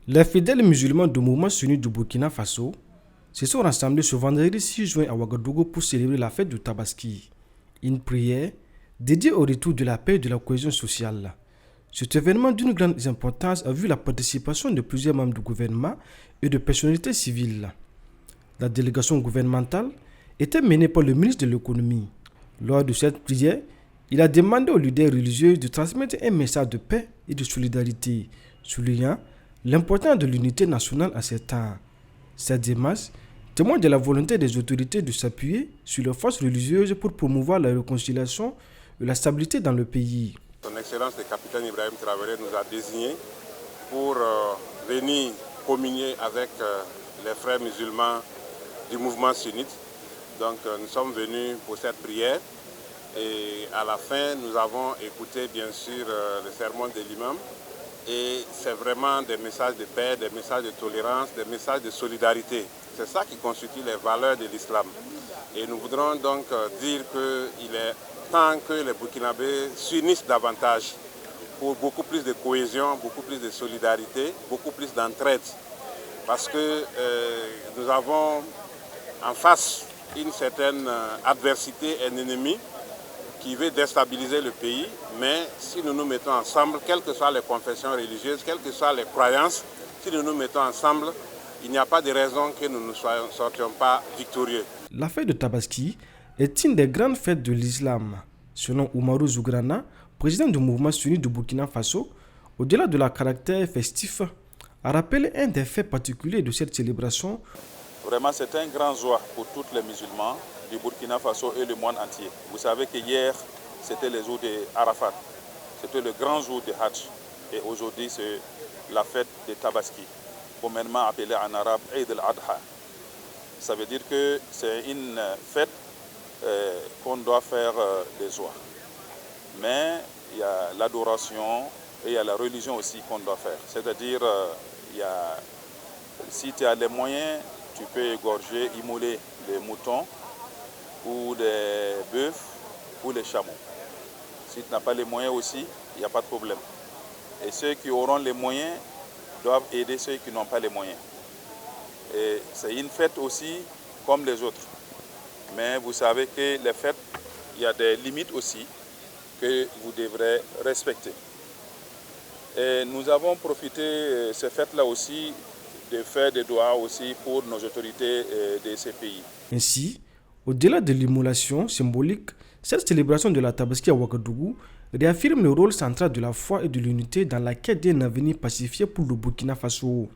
Les fidèles musulmans du mouvement sunni du Burkina Faso se sont rassemblés ce vendredi 6 juin à Ouagadougou pour célébrer la fête du Tabaski, une prière dédiée au retour de la paix et de la cohésion sociale. Cet événement d'une grande importance a vu la participation de plusieurs membres du gouvernement et de personnalités civiles. La délégation gouvernementale était menée par le ministre de l'économie. Lors de cette prière, il a demandé aux leaders religieux de transmettre un message de paix et de solidarité, soulignant l'importance de l'unité nationale à ces temps. Cette démarche témoigne de la volonté des autorités de s'appuyer sur les forces religieuses pour promouvoir la réconciliation et la stabilité dans le pays. Son Excellence le capitaine Ibrahim Traoré nous a désignés pour venir communier avec les frères musulmans du mouvement sunnite. Donc nous sommes venus pour cette prière et à la fin nous avons écouté bien sûr le sermon de l'imam. Et c'est vraiment des messages de paix, des messages de tolérance, des messages de solidarité. C'est ça qui constitue les valeurs de l'islam. Et nous voudrons donc dire qu'il est temps que les Burkinabés s'unissent davantage pour beaucoup plus de cohésion, beaucoup plus de solidarité, beaucoup plus d'entraide. Parce que nous avons en face une certaine adversité, un ennemi qui veut déstabiliser le pays, mais si nous nous mettons ensemble, quelles que soient les confessions religieuses, quelles que soient les croyances, si nous nous mettons ensemble, il n'y a pas de raison que nous ne sortions pas victorieux. La fête de Tabaski est une des grandes fêtes de l'islam. Selon Oumarou Zougrana, président du mouvement sunnite du Burkina Faso, au-delà de leur caractère festif, a rappelé un des faits particuliers de cette célébration. Vraiment, c'est un grand joie pour tous les musulmans du Burkina Faso et le monde entier. Vous savez que hier, c'était le jour de Arafat. C'était le grand jour de Hajj. Et aujourd'hui, c'est la fête de Tabaski, communément appelée en arabe Eid al-Adha. Ça veut dire que c'est une fête qu'on doit faire de joie. Mais il y a l'adoration et il y a la religion aussi qu'on doit faire. C'est-à-dire, si tu as les moyens, tu peux égorger, immoler des moutons ou des bœufs ou les chameaux. Si tu n'as pas les moyens aussi, il n'y a pas de problème. Et ceux qui auront les moyens doivent aider ceux qui n'ont pas les moyens. Et c'est une fête aussi comme les autres. Mais vous savez que les fêtes, il y a des limites aussi que vous devrez respecter. Et nous avons profité ces fêtes-là aussi de faire des doigts aussi pour nos autorités de ces pays. Ainsi, au-delà de l'immolation symbolique, cette célébration de la Tabaski à Ouagadougou réaffirme le rôle central de la foi et de l'unité dans la quête d'un avenir pacifié pour le Burkina Faso.